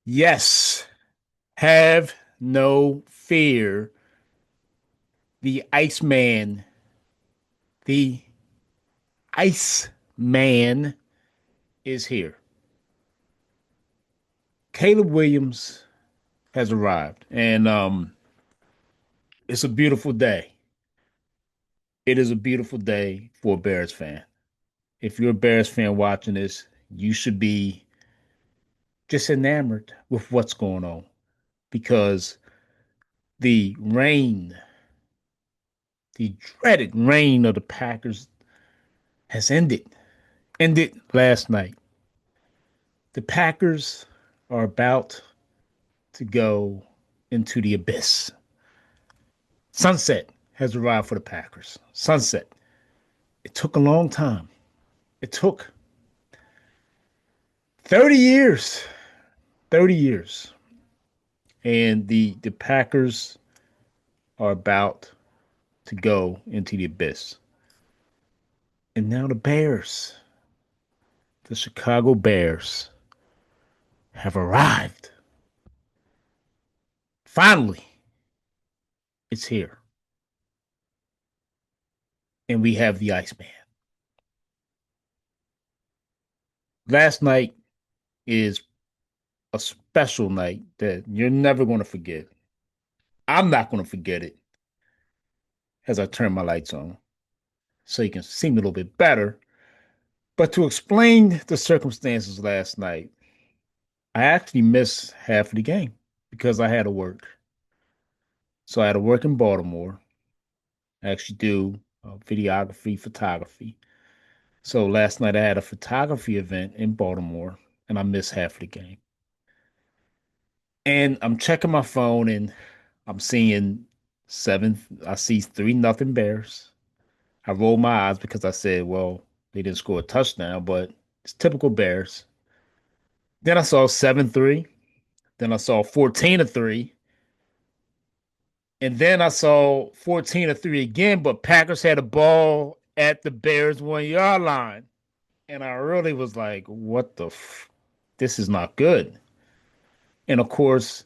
Yes, have no fear. The Iceman, the Iceman is here. Caleb Williams has arrived, and it's a beautiful day. It is a beautiful day for a Bears fan. If you're a Bears fan watching this, you should be just enamored with what's going on because the reign, the dreaded reign of the Packers has ended last night. The Packers are about to go into the abyss. Sunset has arrived for the Packers. Sunset. It took a long time. It took 30 years. 30 years. And the Packers are about to go into the abyss. And now the Chicago Bears, have arrived. Finally, it's here. And we have the Iceman. Last night is a special night that you're never going to forget. I'm not going to forget it as I turn my lights on so you can see me a little bit better. But to explain the circumstances last night, I actually missed half of the game because I had to work. So I had to work in Baltimore. I actually do videography, photography. So last night I had a photography event in Baltimore and I missed half of the game. And I'm checking my phone and I'm seeing I see 3-0 Bears. I rolled my eyes because I said, well, they didn't score a touchdown, but it's typical Bears. Then I saw 7-3. Then I saw 14-3. And then I saw 14-3 again, but Packers had a ball at the Bears 1 yard line. And I really was like, what the this is not good. And of course,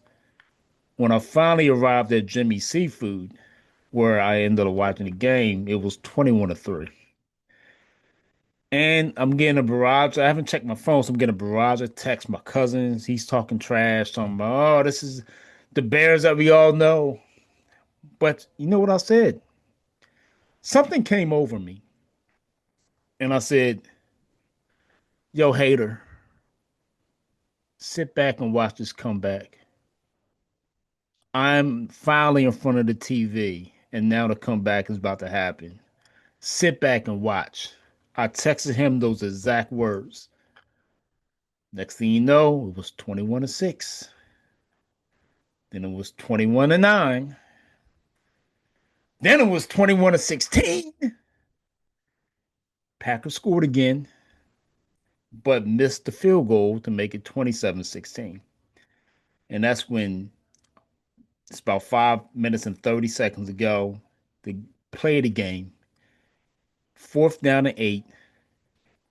when I finally arrived at Jimmy's Seafood, where I ended up watching the game, it was 21-3. And I'm getting a barrage. I haven't checked my phone, so I'm getting a barrage of texts. My cousins, he's talking trash, talking about, oh, this is the Bears that we all know. But you know what I said? Something came over me, and I said, yo, hater, sit back and watch this comeback. I'm finally in front of the TV, and now the comeback is about to happen. Sit back and watch. I texted him those exact words. Next thing you know, it was 21-6. Then it was 21-9. Then it was 21-16. Packers scored again, but missed the field goal to make it 27-16. And that's when it's about 5 minutes and 30 seconds ago. The play of the game. Fourth down and 8.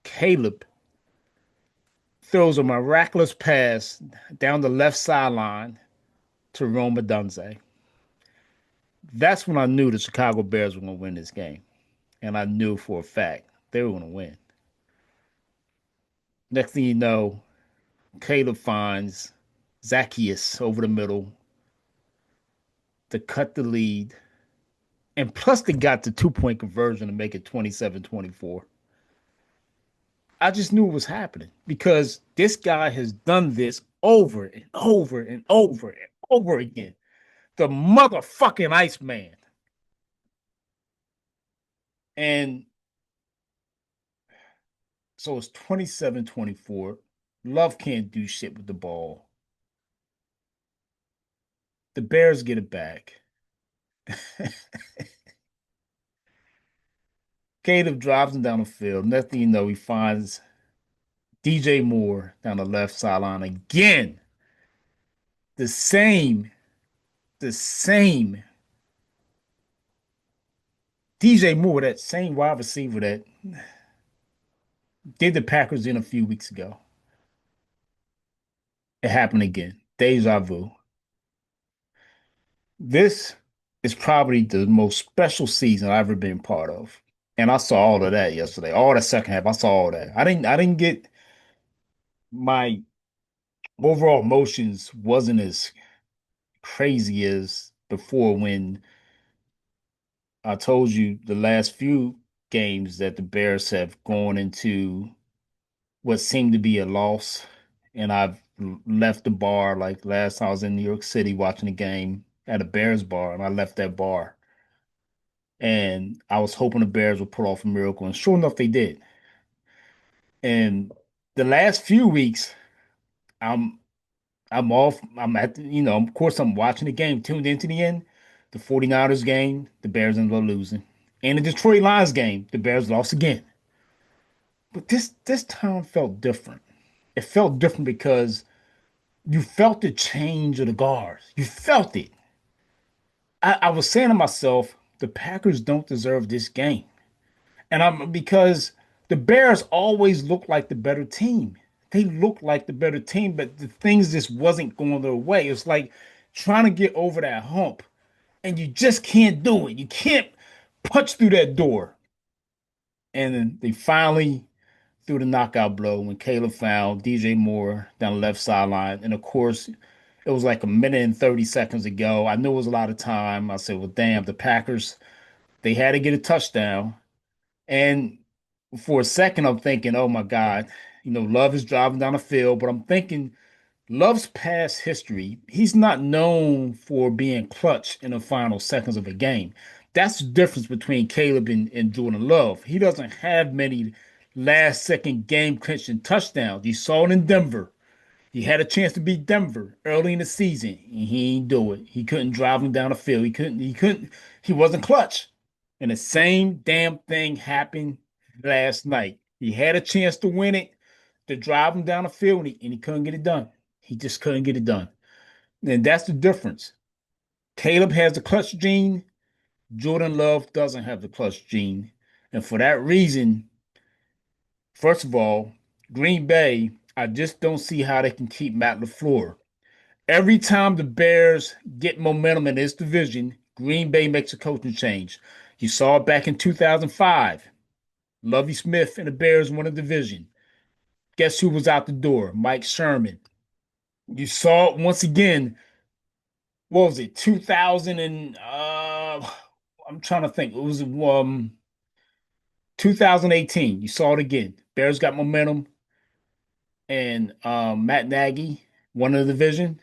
Caleb throws a miraculous pass down the left sideline to Rome Odunze. That's when I knew the Chicago Bears were going to win this game. And I knew for a fact they were going to win. Next thing you know, Caleb finds Zacchaeus over the middle to cut the lead. And plus, they got the 2-point conversion to make it 27-24. I just knew it was happening because this guy has done this over and over and over and over again. The motherfucking Iceman. And so it's 27-24. Love can't do shit with the ball. The Bears get it back. Caleb drives him down the field. Next thing you know, he finds DJ Moore down the left sideline again. The same, the same DJ Moore, that same wide receiver that did the Packers in a few weeks ago. It happened again. Deja vu. This is probably the most special season I've ever been part of. And I saw all of that yesterday. All the second half, I saw all that. I didn't get my overall emotions wasn't as crazy as before when I told you the last few games that the Bears have gone into what seemed to be a loss. And I've left the bar like last time I was in New York City watching a game at a Bears bar, and I left that bar. And I was hoping the Bears would pull off a miracle, and sure enough, they did. And the last few weeks, I'm I'm off. I'm at of course, I'm watching the game, tuned into the end. The 49ers game, the Bears ended up losing. And the Detroit Lions game, the Bears lost again. But this time felt different. It felt different because you felt the change of the guards. You felt it. I was saying to myself, the Packers don't deserve this game. And I'm because the Bears always look like the better team. They look like the better team, but the things just wasn't going their way. It's like trying to get over that hump, and you just can't do it. You can't punch through that door. And then they finally threw the knockout blow when Caleb found DJ Moore down the left sideline. And of course, it was like a minute and 30 seconds ago. I knew it was a lot of time. I said, well, damn, the Packers, they had to get a touchdown. And for a second, I'm thinking, oh my God, Love is driving down the field, but I'm thinking Love's past history, he's not known for being clutch in the final seconds of a game. That's the difference between Caleb and Jordan Love. He doesn't have many last second game clinching touchdowns. You saw it in Denver. He had a chance to beat Denver early in the season, and he ain't do it. He couldn't drive him down the field. He wasn't clutch. And the same damn thing happened last night. He had a chance to win it, to drive him down the field, and he couldn't get it done. He just couldn't get it done. And that's the difference. Caleb has the clutch gene. Jordan Love doesn't have the clutch gene. And for that reason, first of all, Green Bay, I just don't see how they can keep Matt LaFleur. Every time the Bears get momentum in this division, Green Bay makes a coaching change. You saw it back in 2005. Lovie Smith and the Bears won a division. Guess who was out the door? Mike Sherman. You saw it once again. What was it? 2000 and I'm trying to think. It was 2018. You saw it again. Bears got momentum, and Matt Nagy won the division.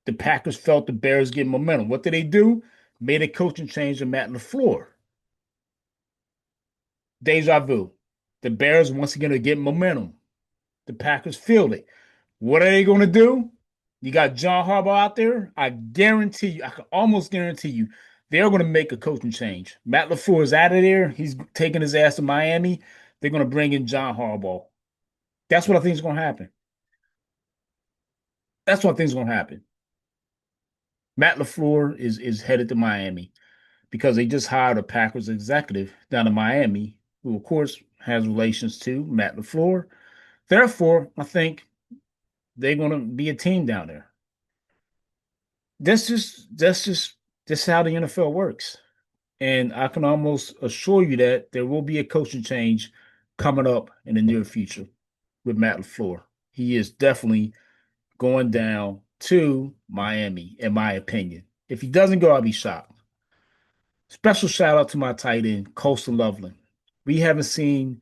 The Packers felt the Bears getting momentum. What did they do? Made a coaching change to Matt LaFleur. Deja vu. The Bears once again are getting momentum. The Packers feel it. What are they going to do? You got John Harbaugh out there. I guarantee you, I can almost guarantee you, they're going to make a coaching change. Matt LaFleur is out of there. He's taking his ass to Miami. They're going to bring in John Harbaugh. That's what I think is going to happen. That's what I think is going to happen. Matt LaFleur is headed to Miami because they just hired a Packers executive down in Miami, who of course has relations to Matt LaFleur. Therefore, I think they're going to be a team down there. That's just how the NFL works. And I can almost assure you that there will be a coaching change coming up in the near future with Matt LaFleur. He is definitely going down to Miami, in my opinion. If he doesn't go, I'll be shocked. Special shout out to my tight end, Coastal Loveland. We haven't seen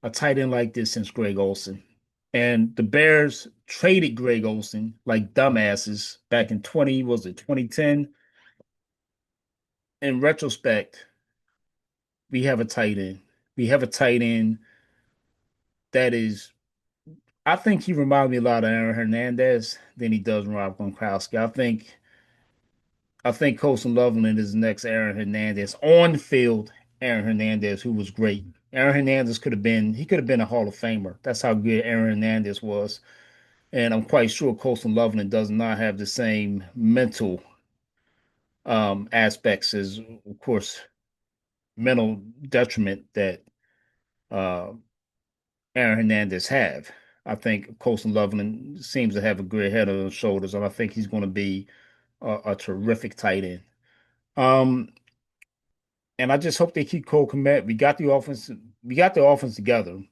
a tight end like this since Greg Olson. And the Bears traded Greg Olson like dumbasses back in 20, was it 2010? In retrospect, we have a tight end. We have a tight end that is, I think he reminds me a lot of Aaron Hernandez than he does Rob Gronkowski. I think Colson Loveland is the next Aaron Hernandez on the field. Aaron Hernandez, who was great. Aaron Hernandez could have been a Hall of Famer. That's how good Aaron Hernandez was. And I'm quite sure Colson Loveland does not have the same mental aspects as, of course. mental detriment that uh, Aaron Hernandez have. I think Colson Loveland seems to have a great head on his shoulders, and I think he's going to be a terrific tight end. Um, and I just hope they keep Cole Kmet. We got the offense together.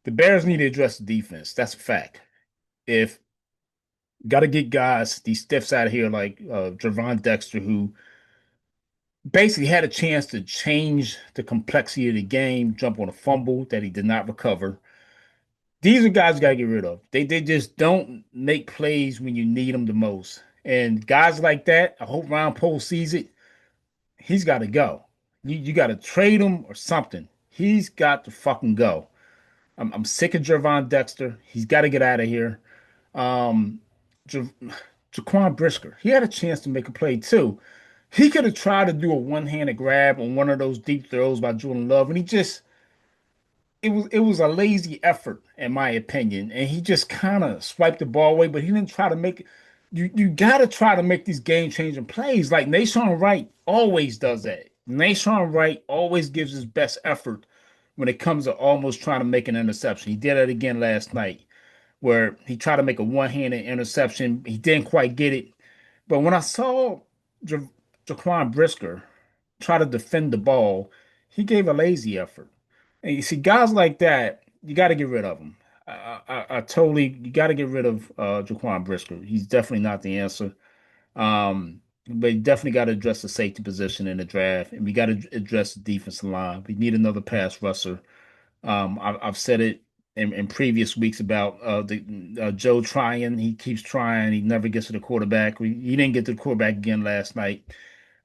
The Bears need to address the defense. That's a fact. If got to get guys, these stiffs out of here like Javon Dexter, who basically had a chance to change the complexity of the game, jump on a fumble that he did not recover. These are guys you got to get rid of. They just don't make plays when you need them the most. And guys like that, I hope Ron Pohl sees it. He's got to go. You got to trade him or something. He's got to fucking go. I'm sick of Javon Dexter. He's got to get out of here. Um, ja Jaquan Brisker, he had a chance to make a play too. He could have tried to do a one-handed grab on one of those deep throws by Jordan Love, and he just it was a lazy effort, in my opinion. And he just kind of swiped the ball away, but he didn't try to make you gotta try to make these game-changing plays. Like Nashawn Wright always does that. Nashawn Wright always gives his best effort when it comes to almost trying to make an interception. He did it again last night, where he tried to make a one-handed interception. He didn't quite get it. But when I saw ja Jaquan Brisker try to defend the ball, he gave a lazy effort. And you see, guys like that, you got to get rid of them. I totally, you got to get rid of Jaquan Brisker. He's definitely not the answer. But you definitely got to address the safety position in the draft, and we got to address the defensive line. We need another pass rusher. I've said it in previous weeks about the Joe trying. He keeps trying. He never gets to the quarterback. He didn't get to the quarterback again last night.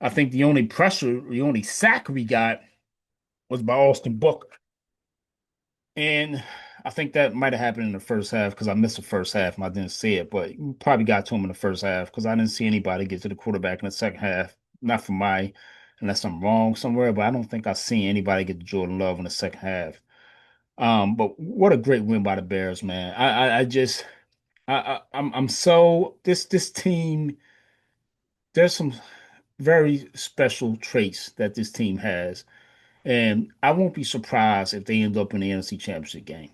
I think the only pressure, the only sack we got was by Austin Booker. And I think that might have happened in the first half because I missed the first half and I didn't see it, but we probably got to him in the first half because I didn't see anybody get to the quarterback in the second half. Not for my, unless I'm wrong somewhere, but I don't think I seen anybody get to Jordan Love in the second half. But what a great win by the Bears, man. I just I'm so this team, there's some very special traits that this team has. And I won't be surprised if they end up in the NFC Championship game.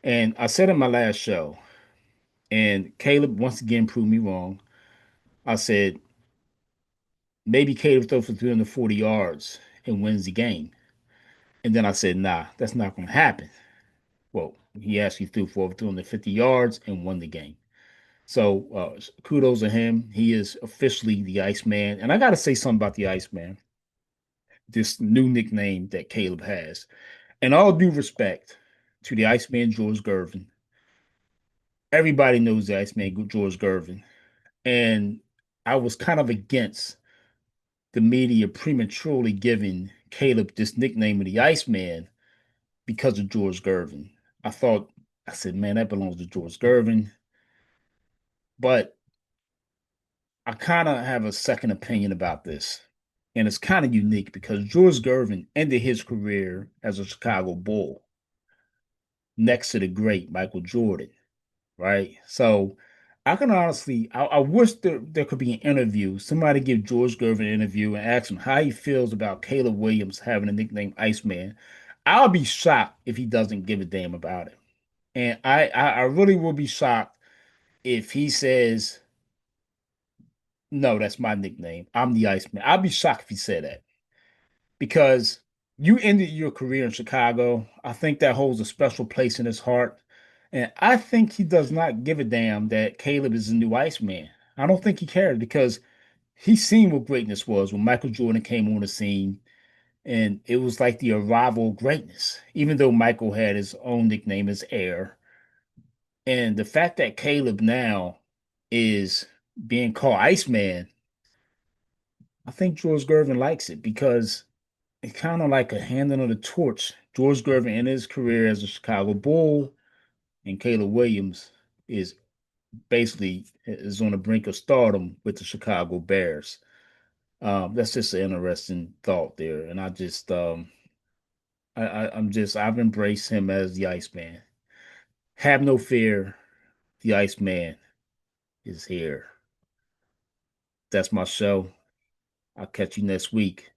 And I said in my last show, and Caleb once again proved me wrong. I said maybe Caleb throws for 340 yards and wins the game. And then I said, nah, that's not going to happen. Well, he actually threw for over 250 yards and won the game. So kudos to him. He is officially the Iceman. And I got to say something about the Iceman, this new nickname that Caleb has. And all due respect to the Iceman George Gervin, everybody knows the Iceman George Gervin. And I was kind of against the media prematurely giving Caleb this nickname of the Iceman because of George Gervin. I thought, I said, man, that belongs to George Gervin. But I kind of have a second opinion about this. And it's kind of unique because George Gervin ended his career as a Chicago Bull next to the great Michael Jordan, right? So I can honestly, I wish there could be an interview, somebody give George Gervin an interview and ask him how he feels about Caleb Williams having a nickname Iceman. I'll be shocked if he doesn't give a damn about it. And I really will be shocked if he says, no, that's my nickname. I'm the Iceman. I'll be shocked if he said that because you ended your career in Chicago. I think that holds a special place in his heart. And I think he does not give a damn that Caleb is the new Iceman. I don't think he cared because he's seen what greatness was when Michael Jordan came on the scene. And it was like the arrival of greatness, even though Michael had his own nickname as Air. And the fact that Caleb now is being called Iceman, I think George Gervin likes it because it's kind of like a handing of the torch. George Gervin in his career as a Chicago Bull and Caleb Williams is basically is on the brink of stardom with the Chicago Bears. That's just an interesting thought there, and I've embraced him as the Iceman. Have no fear, the Iceman is here. That's my show. I'll catch you next week.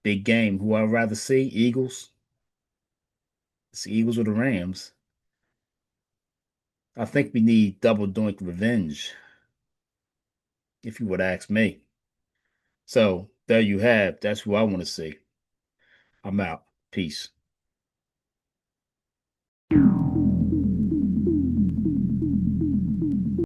Big game. Who I'd rather see? Eagles. It's the Eagles or the Rams. I think we need double doink revenge, if you would ask me. So there you have. That's who I want to see. I'm out. Peace.